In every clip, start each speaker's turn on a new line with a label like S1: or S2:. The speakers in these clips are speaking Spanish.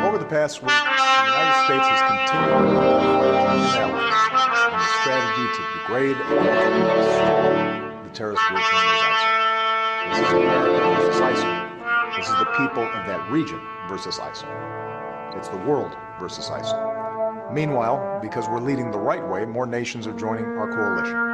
S1: Over the past week, the United States has continued to allies in a strategy to degrade and destroy the terrorist group known as ISIL. This is America versus ISIL. This is the people of that region versus ISIL. It's the world versus ISIL. Meanwhile, because we're leading the right way, more nations are joining our coalition.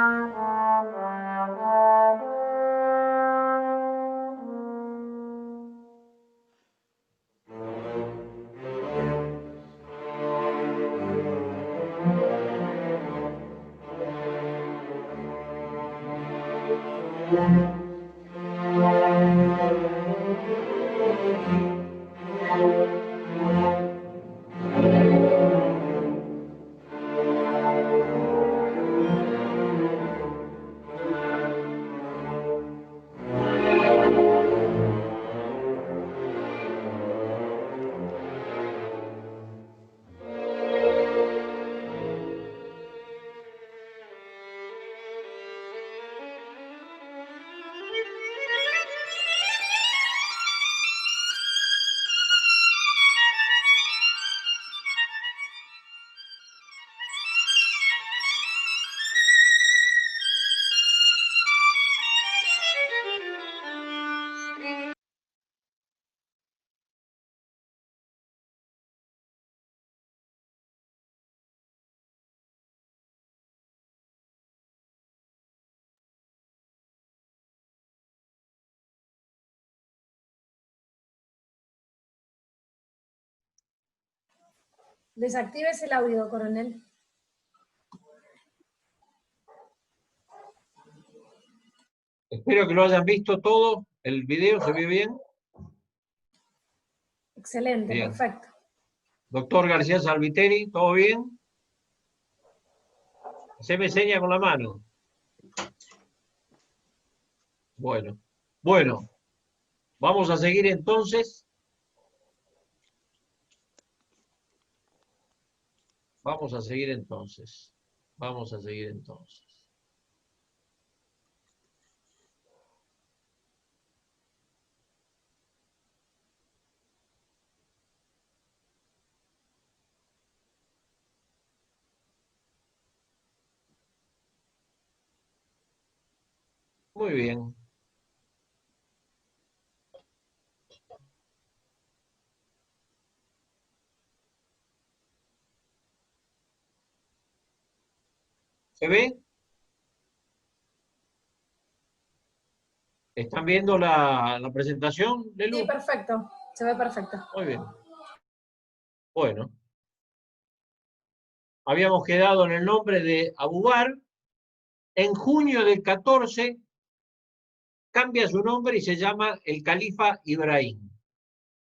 S2: Desactives el audio, coronel.
S3: Espero que lo hayan visto todo. ¿El video se ve bien?
S2: Excelente,
S3: Bien.
S2: perfecto.
S3: Doctor García Salviteri, ¿todo bien? Haceme seña con la mano. Bueno. Bueno. Vamos a seguir entonces. Vamos a seguir entonces. Vamos a seguir entonces. Muy bien. ¿Se ve? ¿Están viendo la presentación,
S2: Sí,
S3: Lelu?
S2: perfecto. Se ve perfecto.
S3: Muy bien. Bueno, habíamos quedado en el nombre de Abubar. En junio del 14 cambia su nombre y se llama el califa Ibrahim.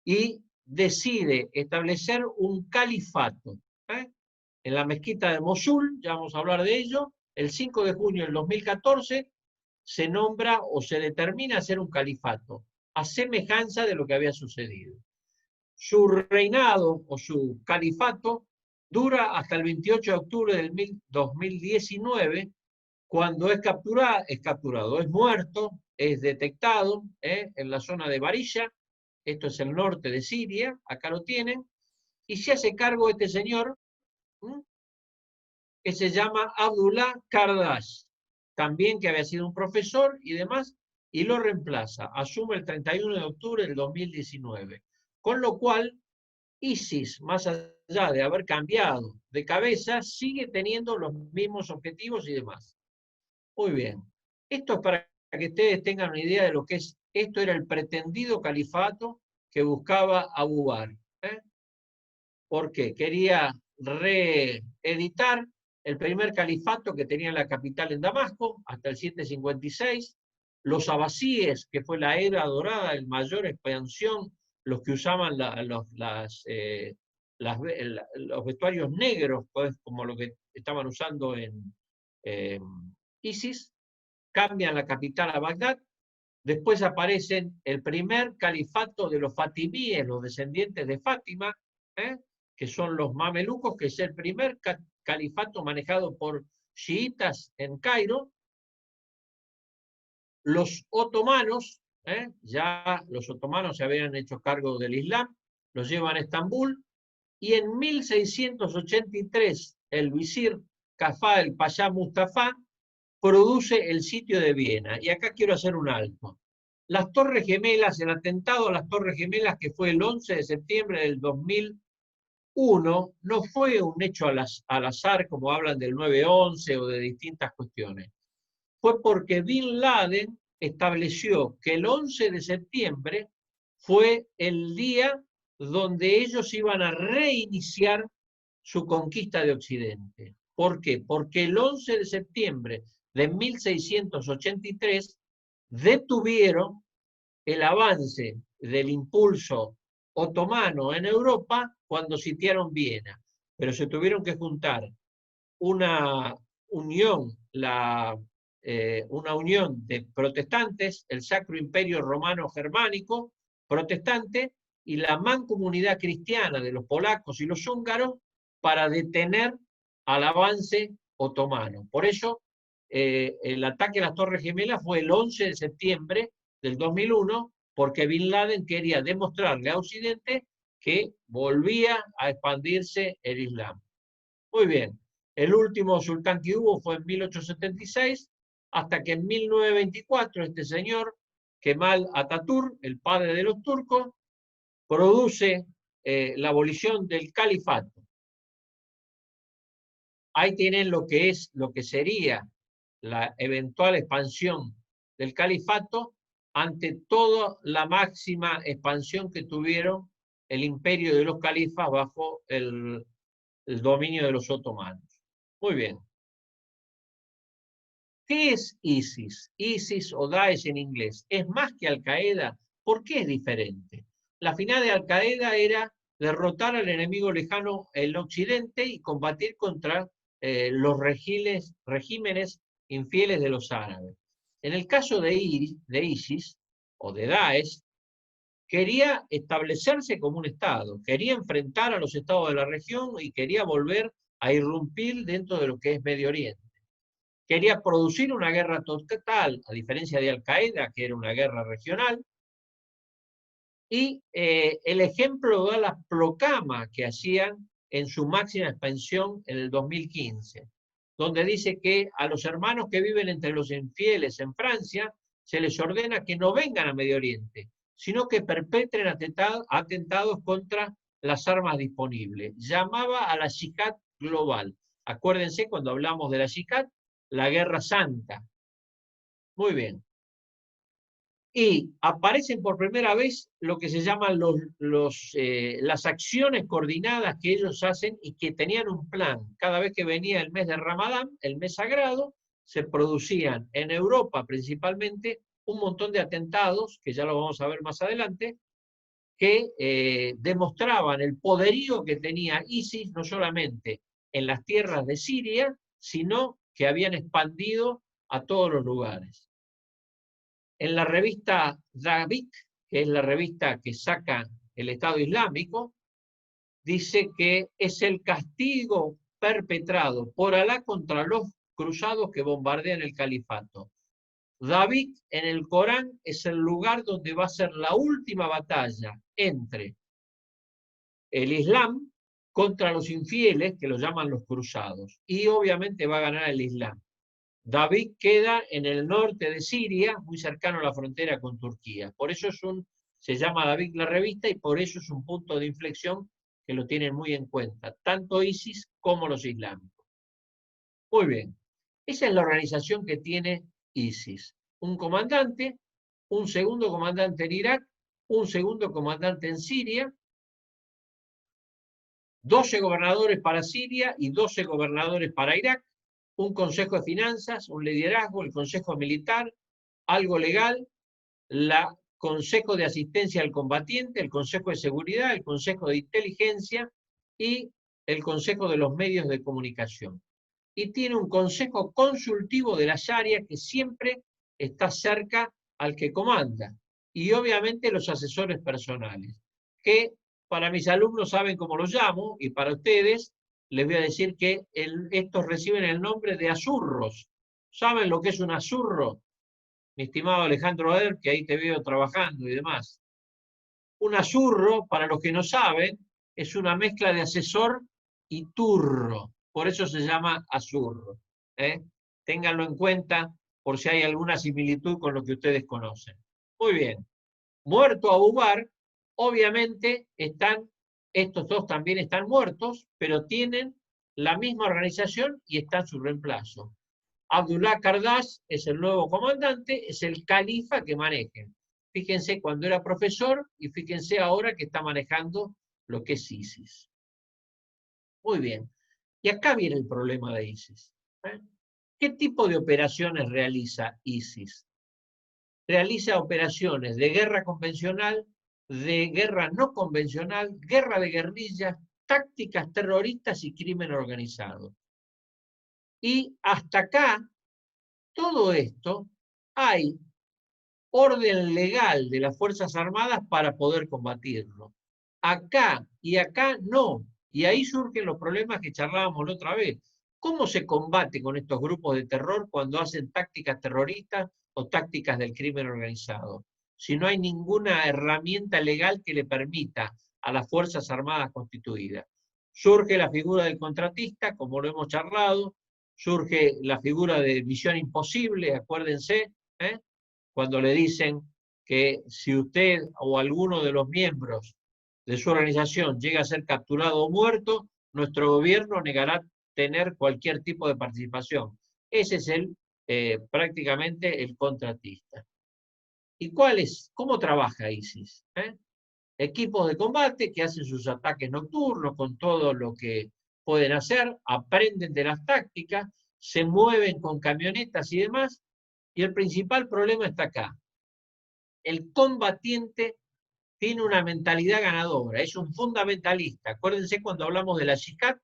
S3: Y decide establecer un califato, ¿eh? En la mezquita de Mosul, ya vamos a hablar de ello. El 5 de junio del 2014 se nombra o se determina hacer un califato, a semejanza de lo que había sucedido. Su reinado o su califato dura hasta el 28 de octubre del 2019, cuando es capturado, es muerto, es detectado en la zona de Barilla, esto es el norte de Siria, acá lo tienen, y se hace cargo este señor, que se llama Abdullah Kardash, también que había sido un profesor y demás, y lo reemplaza, asume el 31 de octubre del 2019. Con lo cual, ISIS, más allá de haber cambiado de cabeza, sigue teniendo los mismos objetivos y demás. Muy bien. Esto es para que ustedes tengan una idea de lo que es. Esto era el pretendido califato que buscaba Abu Bakr. ¿Por qué? Quería reeditar el primer califato que tenía la capital en Damasco, hasta el 756. Los abasíes, que fue la era dorada, el mayor expansión, los que usaban los vestuarios negros, pues, como lo que estaban usando en ISIS, cambian la capital a Bagdad. Después aparecen el primer califato de los fatimíes, los descendientes de Fátima, que son los mamelucos, que es el primer califato manejado por chiitas en Cairo. Los otomanos, ya los otomanos se habían hecho cargo del Islam, los llevan a Estambul, y en 1683 el visir Kafá el Pasha Mustafa produce el sitio de Viena. Y acá quiero hacer un alto. Las Torres Gemelas, el atentado a las Torres Gemelas, que fue el 11 de septiembre del 2001, no fue un hecho al azar, como hablan del 9/11 o de distintas cuestiones. Fue porque Bin Laden estableció que el 11 de septiembre fue el día donde ellos iban a reiniciar su conquista de Occidente. ¿Por qué? Porque el 11 de septiembre de 1683 detuvieron el avance del impulso otomano en Europa cuando sitiaron Viena. Pero se tuvieron que juntar una unión, una unión de protestantes, el Sacro Imperio Romano Germánico protestante y la mancomunidad cristiana de los polacos y los húngaros para detener al avance otomano. Por eso, el ataque a las Torres Gemelas fue el 11 de septiembre del 2001, porque Bin Laden quería demostrarle a Occidente que volvía a expandirse el Islam. Muy bien. El último sultán que hubo fue en 1876, hasta que en 1924 este señor, Kemal Atatürk, el padre de los turcos, produce la abolición del califato. Ahí tienen lo que sería la eventual expansión del califato ante toda la máxima expansión que tuvieron el imperio de los califas bajo el dominio de los otomanos. Muy bien. ¿Qué es ISIS? ISIS o Daesh en inglés. ¿Es más que Al-Qaeda? ¿Por qué es diferente? La final de Al-Qaeda era derrotar al enemigo lejano en Occidente y combatir contra los regímenes infieles de los árabes. En el caso de ISIS o de Daesh, quería establecerse como un Estado, quería enfrentar a los estados de la región y quería volver a irrumpir dentro de lo que es Medio Oriente. Quería producir una guerra total, a diferencia de Al-Qaeda, que era una guerra regional. Y el ejemplo da la proclama que hacían en su máxima expansión en el 2015, donde dice que a los hermanos que viven entre los infieles en Francia se les ordena que no vengan a Medio Oriente, sino que perpetren atentados contra las armas disponibles. Llamaba a la yihad global. Acuérdense cuando hablamos de la yihad, la guerra santa. Muy bien. Y aparecen por primera vez lo que se llaman las acciones coordinadas que ellos hacen y que tenían un plan. Cada vez que venía el mes de Ramadán, el mes sagrado, se producían en Europa principalmente un montón de atentados, que ya lo vamos a ver más adelante, que demostraban el poderío que tenía ISIS, no solamente en las tierras de Siria, sino que habían expandido a todos los lugares. En la revista Dabiq, que es la revista que saca el Estado Islámico, dice que es el castigo perpetrado por Alá contra los cruzados que bombardean el califato. Dabiq en el Corán es el lugar donde va a ser la última batalla entre el Islam contra los infieles, que lo llaman los cruzados, y obviamente va a ganar el Islam. Dabiq queda en el norte de Siria, muy cercano a la frontera con Turquía. Por eso se llama Dabiq la revista y por eso es un punto de inflexión que lo tienen muy en cuenta, tanto ISIS como los islámicos. Muy bien, esa es la organización que tiene ISIS. Un comandante, un segundo comandante en Irak, un segundo comandante en Siria, 12 gobernadores para Siria y 12 gobernadores para Irak, un consejo de finanzas, un liderazgo, el consejo militar, algo legal, el consejo de asistencia al combatiente, el consejo de seguridad, el consejo de inteligencia y el consejo de los medios de comunicación. Y tiene un consejo consultivo de la Sharia que siempre está cerca al que comanda. Y obviamente los asesores personales, que para mis alumnos saben cómo los llamo, y para ustedes les voy a decir que estos reciben el nombre de asurros. ¿Saben lo que es un asurro? Mi estimado Alejandro Ader, que ahí te veo trabajando y demás. Un asurro, para los que no saben, es una mezcla de asesor y turro. Por eso se llama asurro. Ténganlo en cuenta por si hay alguna similitud con lo que ustedes conocen. Muy bien. Muerto Abu Bakr, obviamente estos dos también están muertos, pero tienen la misma organización y está en su reemplazo. Abdullah Kardash es el nuevo comandante, es el califa que manejen. Fíjense cuando era profesor y fíjense ahora que está manejando lo que es ISIS. Muy bien. Y acá viene el problema de ISIS. ¿Qué tipo de operaciones realiza ISIS? Realiza operaciones de guerra convencional, de guerra no convencional, guerra de guerrillas, tácticas terroristas y crimen organizado. Y hasta acá, todo esto, hay orden legal de las Fuerzas Armadas para poder combatirlo. Acá y acá no. Y ahí surgen los problemas que charlábamos la otra vez. ¿Cómo se combate con estos grupos de terror cuando hacen tácticas terroristas o tácticas del crimen organizado? Si no hay ninguna herramienta legal que le permita a las Fuerzas Armadas constituidas. Surge la figura del contratista, como lo hemos charlado, surge la figura de misión imposible, acuérdense, cuando le dicen que si usted o alguno de los miembros de su organización llega a ser capturado o muerto, nuestro gobierno negará tener cualquier tipo de participación. Ese es prácticamente el contratista. ¿Y cómo trabaja ISIS? Equipos de combate que hacen sus ataques nocturnos con todo lo que pueden hacer, aprenden de las tácticas, se mueven con camionetas y demás, y el principal problema está acá. El combatiente tiene una mentalidad ganadora, es un fundamentalista. Acuérdense cuando hablamos de la yihad,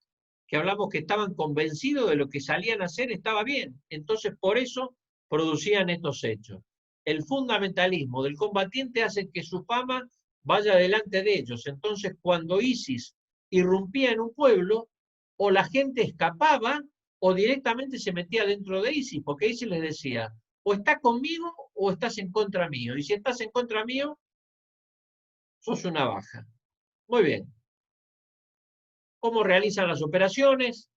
S3: que hablamos que estaban convencidos de lo que salían a hacer estaba bien. Entonces, por eso producían estos hechos. El fundamentalismo del combatiente hace que su fama vaya delante de ellos. Entonces, cuando ISIS irrumpía en un pueblo, o la gente escapaba, o directamente se metía dentro de ISIS, porque ISIS les decía, o estás conmigo o estás en contra mío. Y si estás en contra mío, sos una baja. Muy bien. ¿Cómo realizan las operaciones?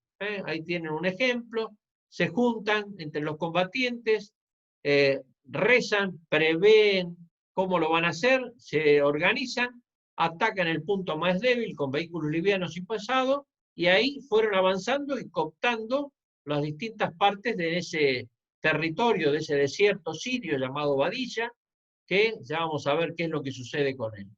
S3: Ahí tienen un ejemplo. Se juntan entre los combatientes, rezan, prevén cómo lo van a hacer, se organizan, atacan el punto más débil con vehículos livianos y pesados, y ahí fueron avanzando y cooptando las distintas partes de ese territorio, de ese desierto sirio llamado Badilla, que ya vamos a ver qué es lo que sucede con él.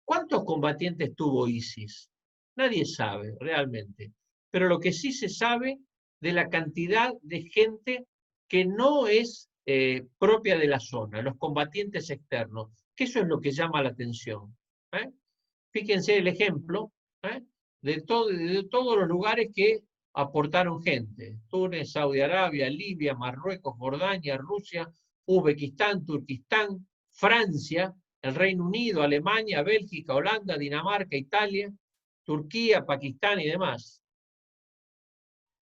S3: ¿Cuántos combatientes tuvo ISIS? Nadie sabe realmente, pero lo que sí se sabe de la cantidad de gente que no es propia de la zona, los combatientes externos, que eso es lo que llama la atención. Fíjense el ejemplo de todos los lugares que aportaron gente: Túnez, Saudi Arabia, Libia, Marruecos, Jordania, Rusia, Uzbekistán, Turquistán, Francia, el Reino Unido, Alemania, Bélgica, Holanda, Dinamarca, Italia, Turquía, Pakistán y demás.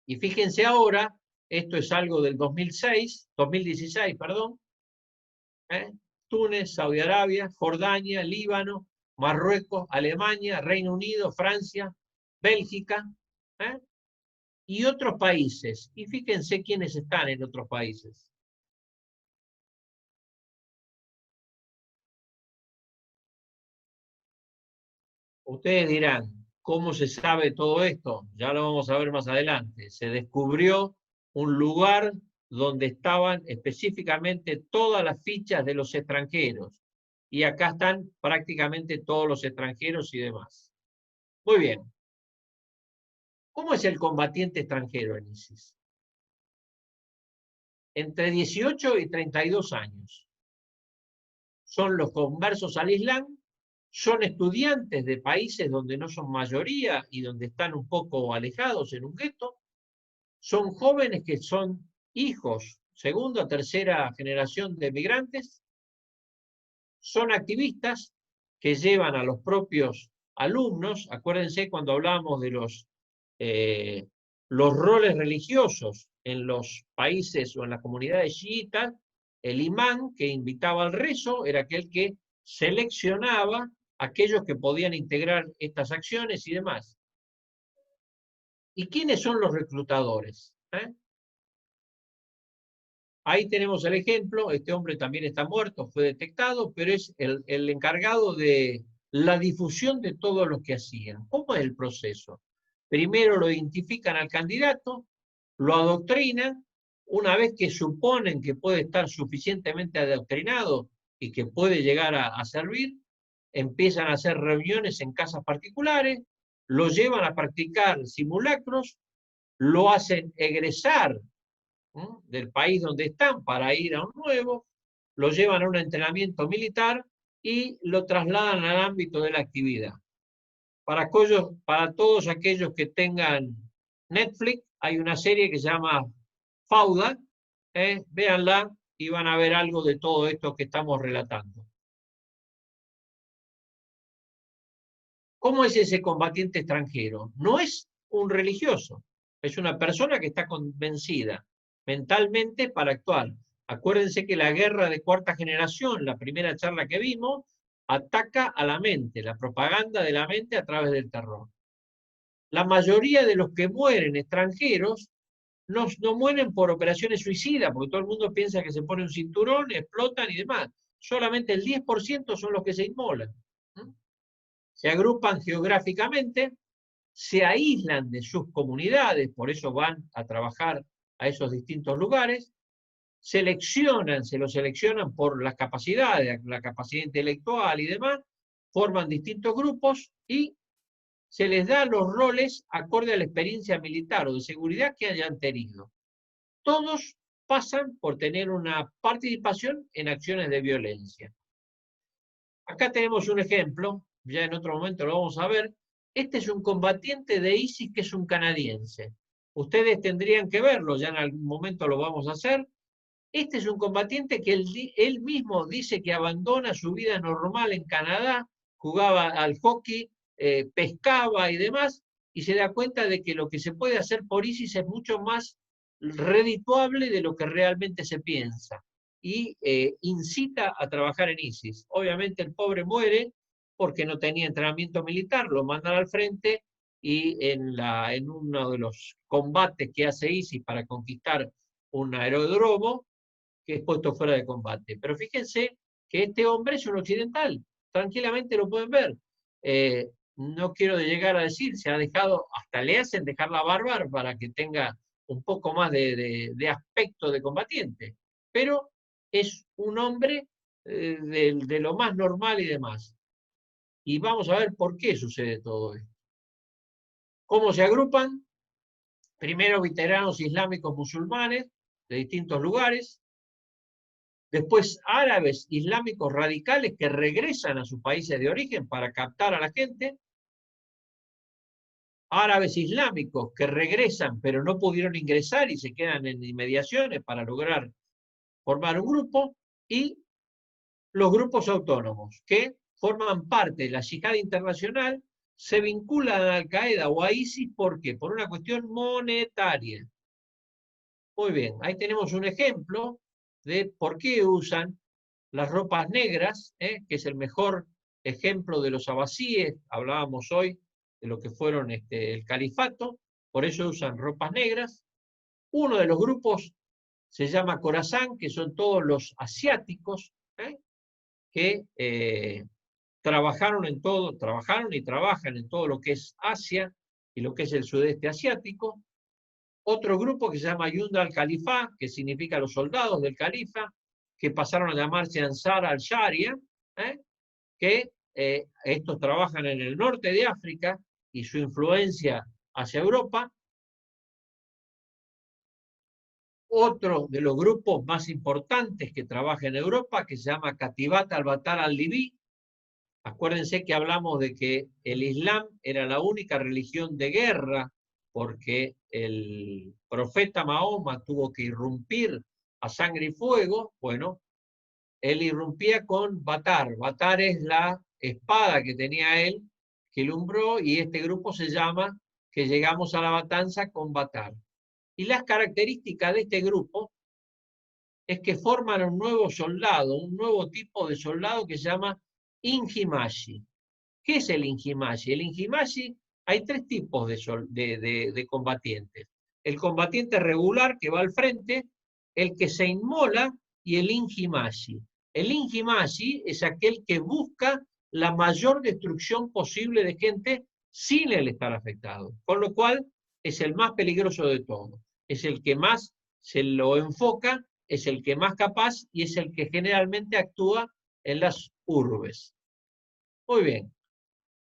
S3: Y fíjense ahora, esto es algo del 2016, perdón, Túnez, Saudi Arabia, Jordania, Líbano, Marruecos, Alemania, Reino Unido, Francia, Bélgica, y otros países. Y fíjense quiénes están en otros países. Ustedes dirán, ¿cómo se sabe todo esto? Ya lo vamos a ver más adelante. Se descubrió un lugar donde estaban específicamente todas las fichas de los extranjeros. Y acá están prácticamente todos los extranjeros y demás. Muy bien. ¿Cómo es el combatiente extranjero en ISIS? Entre 18 y 32 años. Son los conversos al Islam, son estudiantes de países donde no son mayoría y donde están un poco alejados en un gueto, son jóvenes que son hijos, segunda o tercera generación de migrantes, son activistas que llevan a los propios alumnos. Acuérdense cuando hablamos de los roles religiosos en los países o en las comunidades chiitas, el imán que invitaba al rezo era aquel que seleccionaba aquellos que podían integrar estas acciones y demás. ¿Y quiénes son los reclutadores? Ahí tenemos el ejemplo. Este hombre también está muerto, fue detectado, pero es el encargado de la difusión de todo lo que hacían. ¿Cómo es el proceso? Primero lo identifican al candidato, lo adoctrinan. Una vez que suponen que puede estar suficientemente adoctrinado y que puede llegar a servir, empiezan a hacer reuniones en casas particulares, lo llevan a practicar simulacros, lo hacen egresar del país donde están para ir a un nuevo, lo llevan a un entrenamiento militar y lo trasladan al ámbito de la actividad. Para todos aquellos que tengan Netflix, hay una serie que se llama Fauda, véanla y van a ver algo de todo esto que estamos relatando. ¿Cómo es ese combatiente extranjero? No es un religioso, es una persona que está convencida mentalmente para actuar. Acuérdense que la guerra de cuarta generación, la primera charla que vimos, ataca a la mente, la propaganda de la mente a través del terror. La mayoría de los que mueren extranjeros no mueren por operaciones suicidas, porque todo el mundo piensa que se pone un cinturón, explotan y demás. Solamente el 10% son los que se inmolan. Se agrupan geográficamente, se aíslan de sus comunidades, por eso van a trabajar a esos distintos lugares, se los seleccionan por las capacidades, la capacidad intelectual y demás, forman distintos grupos y se les da los roles acorde a la experiencia militar o de seguridad que hayan tenido. Todos pasan por tener una participación en acciones de violencia. Acá tenemos un ejemplo, ya en otro momento lo vamos a ver. Este es un combatiente de ISIS que es un canadiense. Ustedes tendrían que verlo, ya en algún momento lo vamos a hacer. Este es un combatiente que él mismo dice que abandona su vida normal en Canadá, jugaba al hockey, pescaba y demás, y se da cuenta de que lo que se puede hacer por ISIS es mucho más redituable de lo que realmente se piensa. Y incita a trabajar en ISIS. Obviamente el pobre muere porque no tenía entrenamiento militar, lo mandan al frente y en uno de los combates que hace ISIS para conquistar un aeródromo, que es puesto fuera de combate. Pero fíjense que este hombre es un occidental, tranquilamente lo pueden ver. No quiero llegar a decir, se ha dejado, hasta le hacen dejar la barba para que tenga un poco más de aspecto de combatiente, pero es un hombre de lo más normal y demás. Y vamos a ver por qué sucede todo esto. ¿Cómo se agrupan? Primero veteranos islámicos musulmanes de distintos lugares, después árabes islámicos radicales que regresan a sus países de origen para captar a la gente, árabes islámicos que regresan pero no pudieron ingresar y se quedan en inmediaciones para lograr formar un grupo, y los grupos autónomos que forman parte de la yihad internacional, se vinculan a Al-Qaeda o a ISIS. ¿Por qué? Por una cuestión monetaria. Muy bien, ahí tenemos un ejemplo de por qué usan las ropas negras, que es el mejor ejemplo de los abasíes. Hablábamos hoy de lo que fueron el califato, por eso usan ropas negras. Uno de los grupos se llama Khorasan, que son todos los asiáticos, que trabajaron y trabajan en todo lo que es Asia y lo que es el sudeste asiático. Otro grupo que se llama Yund al-Khalifa, que significa los soldados del califa, que pasaron a llamarse Ansar al-Sharia, que estos trabajan en el norte de África y su influencia hacia Europa. Otro de los grupos más importantes que trabaja en Europa, que se llama Katibat al-Batar al-Libi. Acuérdense que hablamos de que el Islam era la única religión de guerra, porque el profeta Mahoma tuvo que irrumpir a sangre y fuego. Bueno, él irrumpía con Batar. Batar es la espada que tenía él, que lumbró, y este grupo se llama que llegamos a la matanza con Batar. Y las características de este grupo es que forman un nuevo soldado, un nuevo tipo de soldado que se llama Injimashi. ¿Qué es el Injimashi? El Injimashi, hay tres tipos de combatientes. El combatiente regular que va al frente, el que se inmola y el Injimashi. El Injimashi es aquel que busca la mayor destrucción posible de gente sin él estar afectado, con lo cual es el más peligroso de todos. Es el que más se lo enfoca, es el que más capaz y es el que generalmente actúa en las urbes. Muy bien.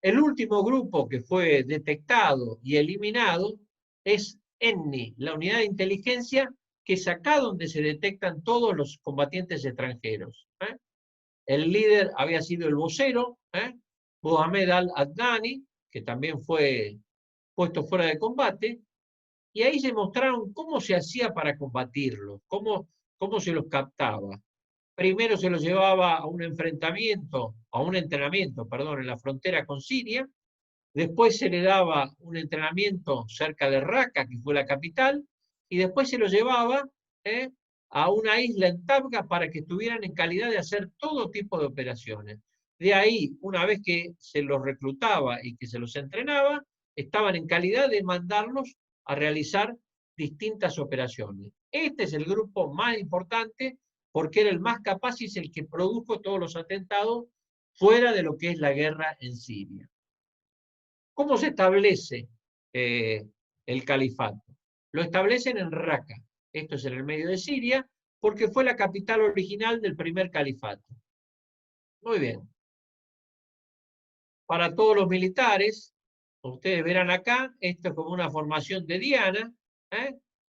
S3: El último grupo que fue detectado y eliminado es ENNI, la unidad de inteligencia, que es acá donde se detectan todos los combatientes extranjeros. El líder había sido el vocero, Mohamed al-Adnani, que también fue puesto fuera de combate, y ahí se mostraron cómo se hacía para combatirlos, cómo se los captaba. Primero se los llevaba a un entrenamiento, en la frontera con Siria. Después se le daba un entrenamiento cerca de Raqqa, que fue la capital, y después se los llevaba a una isla en Tabqa para que estuvieran en calidad de hacer todo tipo de operaciones. De ahí, una vez que se los reclutaba y que se los entrenaba, estaban en calidad de mandarlos a realizar distintas operaciones. Este es el grupo más importante porque era el más capaz y es el que produjo todos los atentados fuera de lo que es la guerra en Siria. ¿Cómo se establece el califato? Lo establecen en Raqqa. Esto es en el medio de Siria, porque fue la capital original del primer califato. Muy bien. Para todos los militares, ustedes verán acá, esto es como una formación de Diana,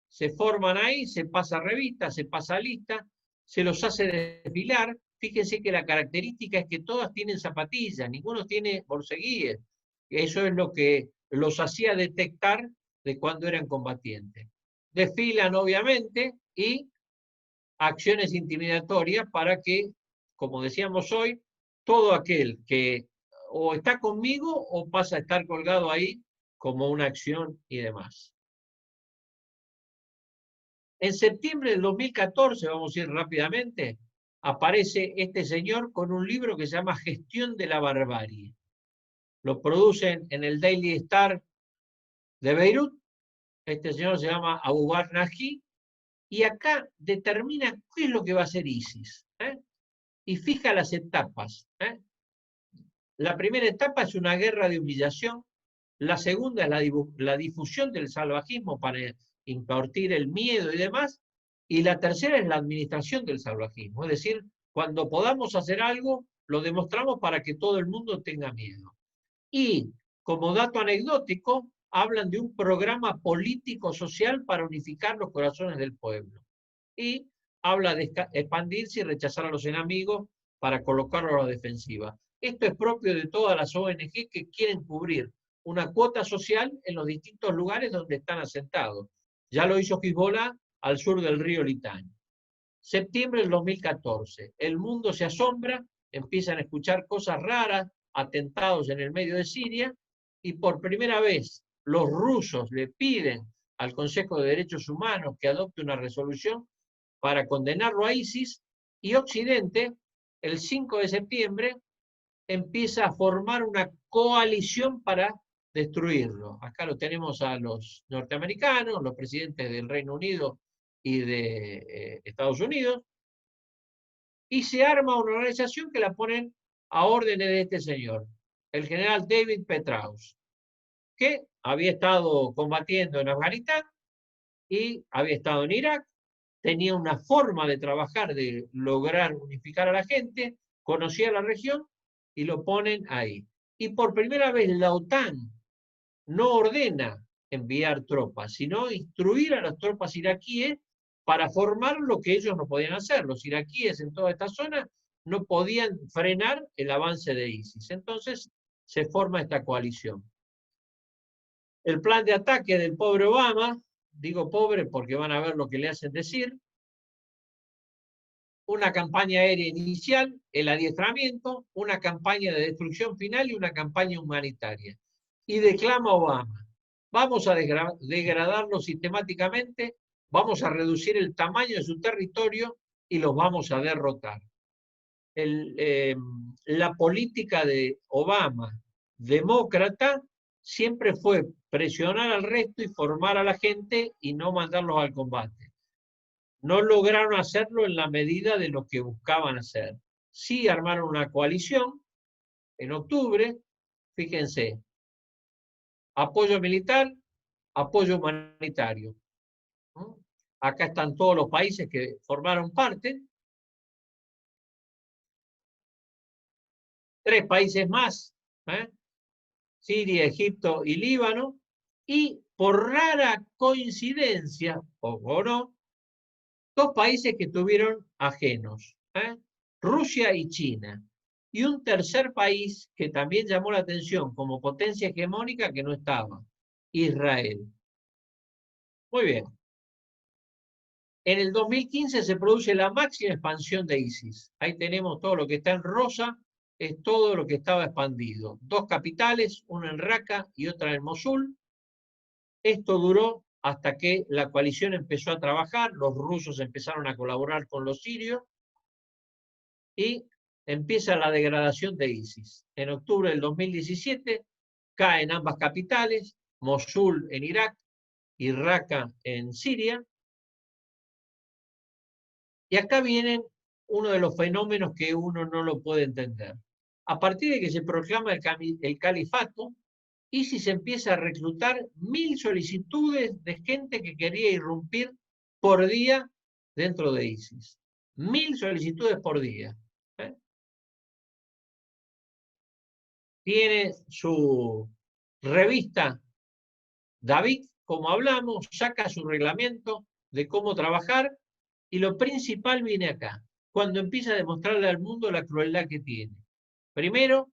S3: se forman ahí, se pasa revista, se pasa lista, se los hace desfilar. Fíjense que la característica es que todas tienen zapatillas, ninguno tiene borceguíes. Eso es lo que los hacía detectar de cuando eran combatientes. Desfilan, obviamente, y acciones intimidatorias para que, como decíamos hoy, todo aquel que o está conmigo o pasa a estar colgado ahí como una acción y demás. En septiembre del 2014, vamos a ir rápidamente, aparece este señor con un libro que se llama Gestión de la Barbarie. Lo producen en el Daily Star de Beirut. Este señor se llama Abu Bakr Naji, Y acá determina qué es lo que va a hacer ISIS. Y fija las etapas. La primera etapa es una guerra de humillación. La segunda es la difusión del salvajismo para impartir el miedo y demás. Y la tercera es la administración del salvajismo. Es decir, cuando podamos hacer algo, lo demostramos para que todo el mundo tenga miedo. Y como dato anecdótico, hablan de un programa político-social para unificar los corazones del pueblo. Y habla de expandirse y rechazar a los enemigos para colocarlos a la defensiva. Esto es propio de todas las ONG que quieren cubrir una cuota social en los distintos lugares donde están asentados. Ya lo hizo Hezbollah al sur del río Litani. Septiembre del 2014. El mundo se asombra, empiezan a escuchar cosas raras, atentados en el medio de Siria, y por primera vez los rusos le piden al Consejo de Derechos Humanos que adopte una resolución para condenarlo a ISIS, y Occidente, el 5 de septiembre, empieza a formar una coalición para destruirlo. Acá lo tenemos a los norteamericanos, los presidentes del Reino Unido y de Estados Unidos, y se arma una organización que la ponen a órdenes de este señor, el general David Petraeus, que había estado combatiendo en Afganistán y había estado en Irak, tenía una forma de trabajar, de lograr unificar a la gente, conocía la región y lo ponen ahí. Y por primera vez la OTAN no ordena enviar tropas, sino instruir a las tropas iraquíes para formar lo que ellos no podían hacer. Los iraquíes en toda esta zona no podían frenar el avance de ISIS. Entonces se forma esta coalición. El plan de ataque del pobre Obama, digo pobre porque van a ver lo que le hacen decir, una campaña aérea inicial, el adiestramiento, una campaña de destrucción final y una campaña humanitaria. Y declama Obama: vamos a degradarlo sistemáticamente, vamos a reducir el tamaño de su territorio y los vamos a derrotar. La política de Obama, demócrata, siempre fue presionar al resto y formar a la gente y no mandarlos al combate. No lograron hacerlo en la medida de lo que buscaban hacer. Sí armaron una coalición en octubre, fíjense, apoyo militar, apoyo humanitario. Acá están todos los países que formaron parte. 3 países más, Siria, Egipto y Líbano, y por rara coincidencia, o no, 2 países que estuvieron ajenos, Rusia y China, y un tercer país que también llamó la atención como potencia hegemónica que no estaba, Israel. Muy bien. En el 2015 se produce la máxima expansión de ISIS. Ahí tenemos todo lo que está en rosa, es todo lo que estaba expandido. 2 capitales, una en Raqqa y otra en Mosul. Esto duró hasta que la coalición empezó a trabajar, los rusos empezaron a colaborar con los sirios y empieza la degradación de ISIS. En octubre del 2017 caen ambas capitales, Mosul en Irak y Raqqa en Siria. Y acá viene uno de los fenómenos que uno no lo puede entender. A partir de que se proclama el califato, ISIS empieza a reclutar 1000 solicitudes de gente que quería irrumpir por día dentro de ISIS. 1000 solicitudes por día. Tiene su revista David, como hablamos, saca su reglamento de cómo trabajar, y lo principal viene acá, cuando empieza a demostrarle al mundo la crueldad que tiene. Primero,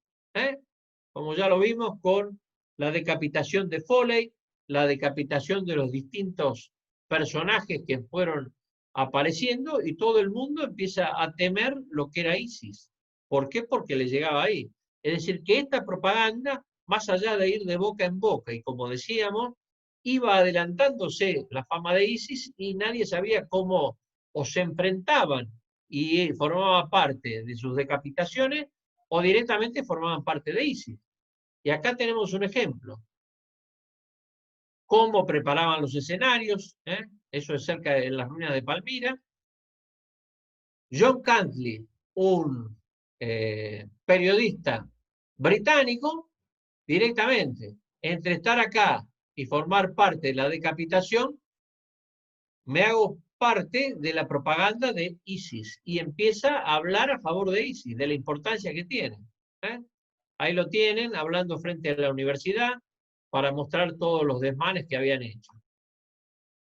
S3: como ya lo vimos, con la decapitación de Foley, la decapitación de los distintos personajes que fueron apareciendo, y todo el mundo empieza a temer lo que era ISIS. ¿Por qué? Porque le llegaba ahí. Es decir, que esta propaganda, más allá de ir de boca en boca, y como decíamos, iba adelantándose la fama de ISIS y nadie sabía cómo o se enfrentaban y formaban parte de sus decapitaciones o directamente formaban parte de ISIS. Y acá tenemos un ejemplo. Cómo preparaban los escenarios, eso es cerca de las ruinas de Palmira. John Cantley, un periodista británico, directamente, entre estar acá y formar parte de la decapitación, me hago parte de la propaganda de ISIS y empieza a hablar a favor de ISIS, de la importancia que tiene. Ahí lo tienen, hablando frente a la universidad para mostrar todos los desmanes que habían hecho.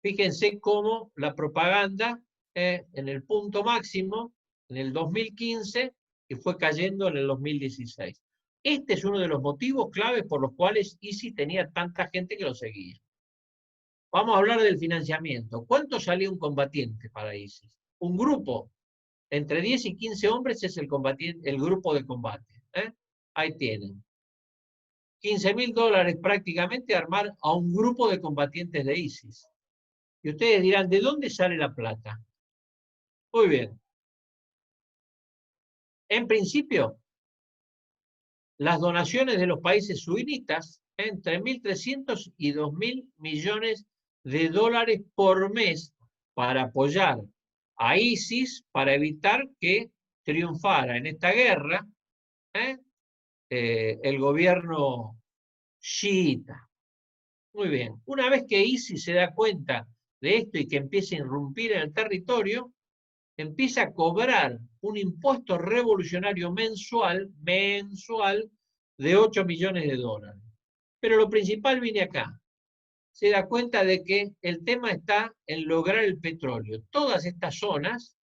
S3: Fíjense cómo la propaganda en el punto máximo en el 2015 y fue cayendo en el 2016. Este es uno de los motivos claves por los cuales ISIS tenía tanta gente que lo seguía. Vamos a hablar del financiamiento. ¿Cuánto salía un combatiente para ISIS? Un grupo, entre 10 y 15 hombres es el grupo de combate. Ahí tienen. $15.000 prácticamente armar a un grupo de combatientes de ISIS. Y ustedes dirán, ¿de dónde sale la plata? Muy bien. En principio, las donaciones de los países sunitas, entre 1.300 y 2.000 millones de dólares por mes para apoyar a ISIS, para evitar que triunfara en esta guerra el gobierno chiita. Muy bien. Una vez que ISIS se da cuenta de esto y que empieza a irrumpir en el territorio, empieza a cobrar un impuesto revolucionario mensual de 8 millones de dólares. Pero lo principal viene acá. Se da cuenta de que el tema está en lograr el petróleo. Todas estas zonas,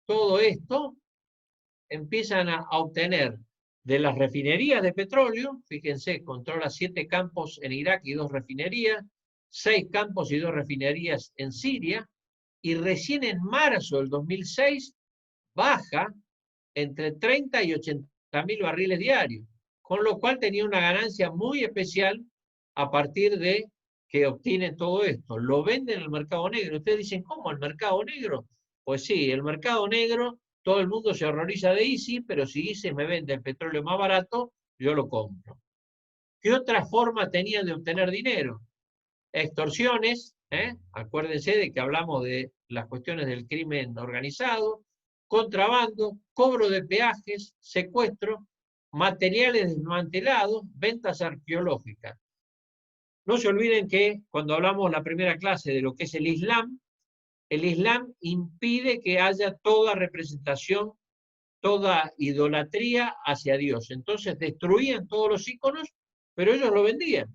S3: todo esto, empiezan a obtener de las refinerías de petróleo. Fíjense, controla 7 campos en Irak y 2 refinerías, 6 campos y 2 refinerías en Siria, y recién en marzo del 2006 baja entre 30 y 80.000 barriles diarios, con lo cual tenía una ganancia muy especial a partir de que obtiene todo esto. Lo venden en el mercado negro. Ustedes dicen, ¿cómo el mercado negro? Pues sí, el mercado negro, todo el mundo se horroriza de ISIS, pero si ISIS me vende el petróleo más barato, yo lo compro. ¿Qué otra forma tenía de obtener dinero? Extorsiones, acuérdense de que hablamos de las cuestiones del crimen organizado, contrabando, cobro de peajes, secuestro, materiales desmantelados, ventas arqueológicas. No se olviden que cuando hablamos la primera clase de lo que es el Islam impide que haya toda representación, toda idolatría hacia Dios. Entonces destruían todos los íconos, pero ellos lo vendían.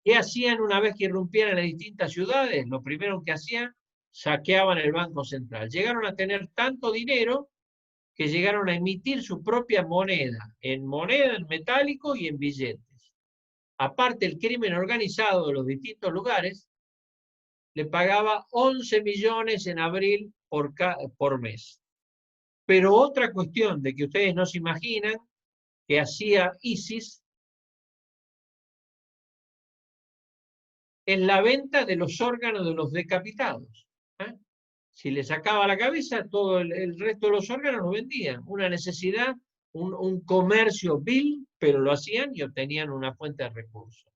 S3: ¿Qué hacían una vez que irrumpían en las distintas ciudades? Lo primero que hacían, saqueaban el Banco Central. Llegaron a tener tanto dinero que llegaron a emitir su propia moneda, en metálico y en billetes. Aparte, el crimen organizado de los distintos lugares le pagaba 11 millones en abril por mes. Pero otra cuestión de que ustedes no se imaginan que hacía ISIS es la venta de los órganos de los decapitados. Si le sacaba la cabeza, todo el resto de los órganos los vendían. Una necesidad, un comercio vil, pero lo hacían y obtenían una fuente de recursos.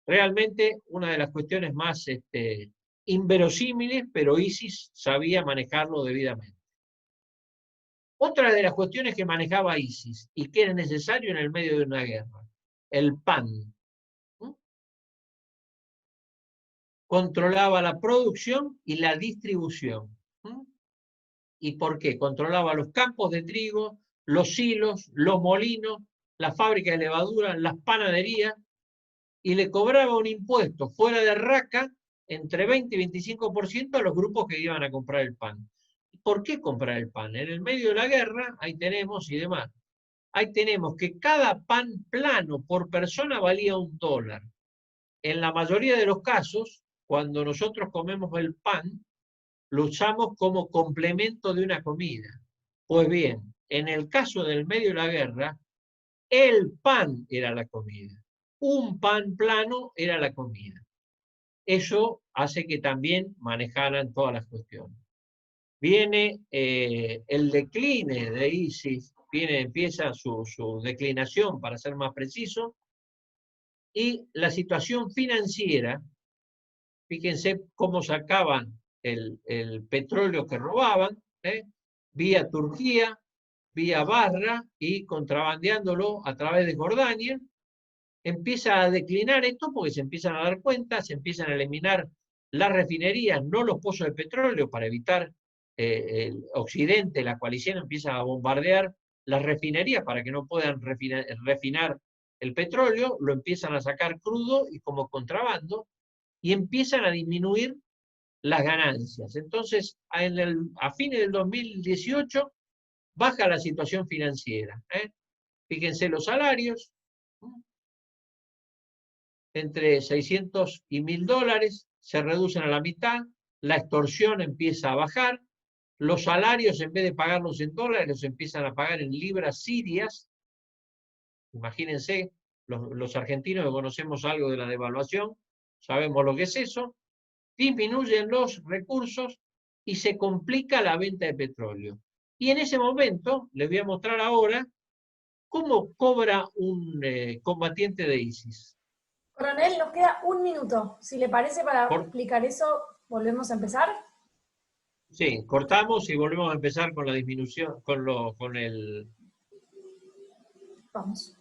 S3: Realmente una de las cuestiones más inverosímiles, pero ISIS sabía manejarlo debidamente. Otra de las cuestiones que manejaba ISIS y que era necesario en el medio de una guerra, el pan. Controlaba la producción y la distribución. ¿Y por qué? Controlaba los campos de trigo, los hilos, los molinos, la fábrica de levadura, las panaderías, y le cobraba un impuesto fuera de Raqqa entre 20 y 25% a los grupos que iban a comprar el pan. ¿Por qué comprar el pan? En el medio de la guerra, ahí tenemos y demás. Ahí tenemos que cada pan plano por persona valía $1. En la mayoría de los casos, cuando nosotros comemos el pan, lo usamos como complemento de una comida. Pues bien, en el caso del medio de la guerra, el pan era la comida. Un pan plano era la comida. Eso hace que también manejaran todas las cuestiones. Viene el decline de ISIS, empieza su declinación, para ser más preciso, y la situación financiera Fíjense cómo sacaban el petróleo que robaban, vía Turquía, vía Basra y contrabandeándolo a través de Jordania. Empieza a declinar esto porque se empiezan a dar cuenta, se empiezan a eliminar las refinerías, no los pozos de petróleo, para evitar el Occidente, la coalición empieza a bombardear las refinerías para que no puedan refinar el petróleo, lo empiezan a sacar crudo y como contrabando, y empiezan a disminuir las ganancias. Entonces, a fines del 2018 baja la situación financiera. Fíjense los salarios, entre 600 y 1000 dólares, se reducen a la mitad, la extorsión empieza a bajar, los salarios en vez de pagarlos en dólares los empiezan a pagar en libras sirias. Imagínense, los argentinos que conocemos algo de la devaluación, sabemos lo que es eso, disminuyen los recursos y se complica la venta de petróleo. Y en ese momento, les voy a mostrar ahora cómo cobra un combatiente de ISIS.
S2: Coronel, nos queda un minuto. Si le parece, para explicar eso, volvemos a empezar.
S3: Sí, cortamos y volvemos a empezar con la disminución, con el...
S2: Vamos.